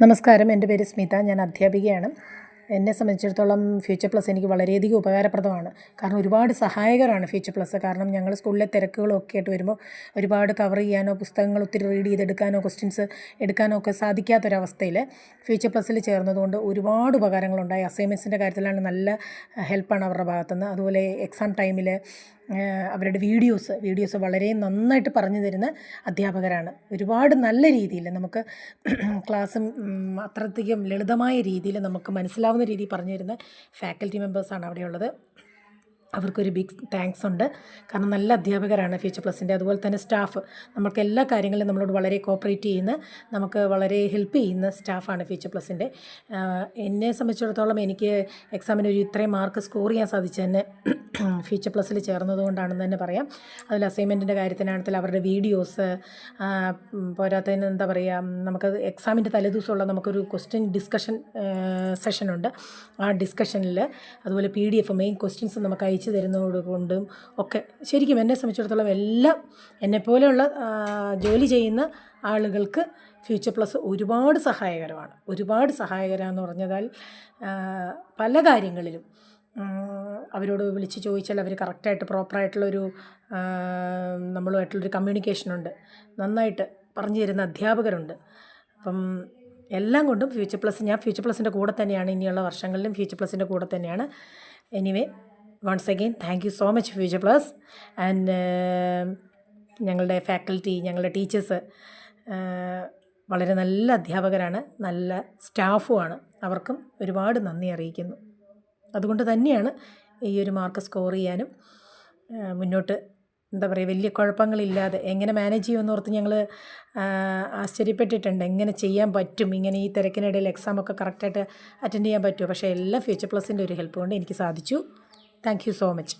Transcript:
നമസ്കാരം, എൻ്റെ പേര് സ്മിത. ഞാൻ അധ്യാപികയാണ്. എന്നെ സംബന്ധിച്ചിടത്തോളം ഫ്യൂച്ചർ പ്ലസ് എനിക്ക് വളരെയധികം ഉപകാരപ്രദമാണ്. കാരണം ഒരുപാട് സഹായകരമാണ് ഫ്യൂച്ചർ പ്ലസ്. കാരണം ഞങ്ങൾ സ്കൂളിലെ തിരക്കുകളൊക്കെ ആയിട്ട് വരുമ്പോൾ ഒരുപാട് കവർ ചെയ്യാനോ പുസ്തകങ്ങൾ ഒത്തിരി റീഡ് ചെയ്തെടുക്കാനോ ക്വസ്റ്റ്യൻസ് എടുക്കാനോ ഒക്കെ സാധിക്കാത്തൊരവസ്ഥയിൽ ഫ്യൂച്ചർ പ്ലസ്സിൽ ചേർന്നതുകൊണ്ട് ഒരുപാട് ഉപകാരങ്ങളുണ്ടായി. അസൈൻമെൻറ്റ്സിൻ്റെ കാര്യത്തിലാണ് നല്ല ഹെൽപ്പാണ് അവരുടെ ഭാഗത്തുനിന്ന്. അതുപോലെ എക്സാം ടൈമിൽ അവരുടെ വീഡിയോസ് വളരെ നന്നായിട്ട് പറഞ്ഞു തരുന്ന അധ്യാപകരാണ്. ഒരുപാട് നല്ല രീതിയിൽ നമുക്ക് ക്ലാസ്സും അത്രയധികം ലളിതമായ രീതിയിൽ നമുക്ക് മനസ്സിലാവുന്ന രീതിയിൽ പറഞ്ഞു തരുന്ന ഫാക്കൽറ്റി മെമ്പേഴ്സാണ് അവിടെയുള്ളത്. അവർക്കൊരു ബിഗ് താങ്ക്സ് ഉണ്ട്. കാരണം നല്ല അധ്യാപകരാണ് ഫ്യൂച്ചർ പ്ലസിൻ്റെ. അതുപോലെ തന്നെ സ്റ്റാഫ് നമുക്ക് എല്ലാ കാര്യങ്ങളിലും നമ്മളോട് വളരെ കോപ്പറേറ്റ് ചെയ്യുന്ന, നമുക്ക് വളരെ ഹെൽപ്പ് ചെയ്യുന്ന സ്റ്റാഫാണ് ഫ്യൂച്ചർ പ്ലസിൻ്റെ. എന്നെ സംബന്ധിച്ചിടത്തോളം എനിക്ക് എക്സാമിന് ഇത്രയും മാർക്ക് സ്കോർ ചെയ്യാൻ സാധിച്ചതന്നെ ഫ്യൂച്ചർ പ്ലസ്സിൽ ചേർന്നതുകൊണ്ടാണെന്ന് തന്നെ പറയാം. അതിൽ അസൈൻമെൻറ്റിൻ്റെ കാര്യത്തിനാണെങ്കിൽ അവരുടെ വീഡിയോസ്, പോരാത്തതിന് എന്താ പറയുക, നമുക്കത് എക്സാമിൻ്റെ തലേദിവസമുള്ള നമുക്കൊരു ക്വസ്റ്റ്യൻ ഡിസ്കഷൻ സെഷനുണ്ട്. ആ ഡിസ്കഷനിൽ അതുപോലെ PDF മെയിൻ ക്വസ്റ്റ്യൻസ് നമുക്ക് അയച്ചു തരുന്നത് കൊണ്ടും ഒക്കെ ശരിക്കും എന്നെ സംബന്ധിച്ചിടത്തോളം എല്ലാം എന്നെപ്പോലെയുള്ള ജോലി ചെയ്യുന്ന ആളുകൾക്ക് ഫ്യൂച്ചർ പ്ലസ് ഒരുപാട് സഹായകരമാണെന്ന് പറഞ്ഞാൽ പല കാര്യങ്ങളിലും അവരോട് വിളിച്ച് ചോദിച്ചാൽ അവർ കറക്റ്റായിട്ട് പ്രോപ്പറായിട്ടുള്ളൊരു നമ്മളുമായിട്ടുള്ളൊരു കമ്മ്യൂണിക്കേഷനുണ്ട്. നന്നായിട്ട് പറഞ്ഞു തരുന്ന അധ്യാപകരുണ്ട്. അപ്പം എല്ലാം കൊണ്ടും ഞാൻ ഫ്യൂച്ചർ പ്ലസിൻ്റെ കൂടെ തന്നെയാണ്. ഇനിയുള്ള വർഷങ്ങളിലും ഫ്യൂച്ചർ പ്ലസിൻ്റെ കൂടെ തന്നെയാണ്. Anyway, once again thank you so much future plus. And ഞങ്ങളുടെ ഫാക്കൽറ്റി, ഞങ്ങളുടെ ടീച്ചേഴ്സ് വളരെ നല്ല അധ്യാപകരാണ്, നല്ല സ്റ്റാഫുമാണ്. അവർക്കും ഒരുപാട് നന്ദി അറിയിക്കുന്നു. അതുകൊണ്ട് തന്നെയാണ് ഈ ഒരു മാർക്ക് സ്കോർ ചെയ്യാനും മുന്നോട്ട് എന്താ പറയുക വലിയ കുഴപ്പങ്ങളില്ലാതെ എങ്ങനെ മാനേജ് ചെയ്യുമെന്നോർത്ത് ഞങ്ങൾ ആശ്ചര്യപ്പെട്ടിട്ടുണ്ട്. എങ്ങനെ ചെയ്യാൻ പറ്റും, ഇങ്ങനെ ഈ തിരക്കിനിടയിൽ എക്സാമൊക്കെ കറക്റ്റായിട്ട് അറ്റൻഡ് ചെയ്യാൻ പറ്റുമോ? പക്ഷേ എല്ലാം ഫ്യൂച്ചർ പ്ലസിൻ്റെ ഒരു ഹെൽപ്പ് കൊണ്ട് എനിക്ക് സാധിച്ചു. Thank you so much.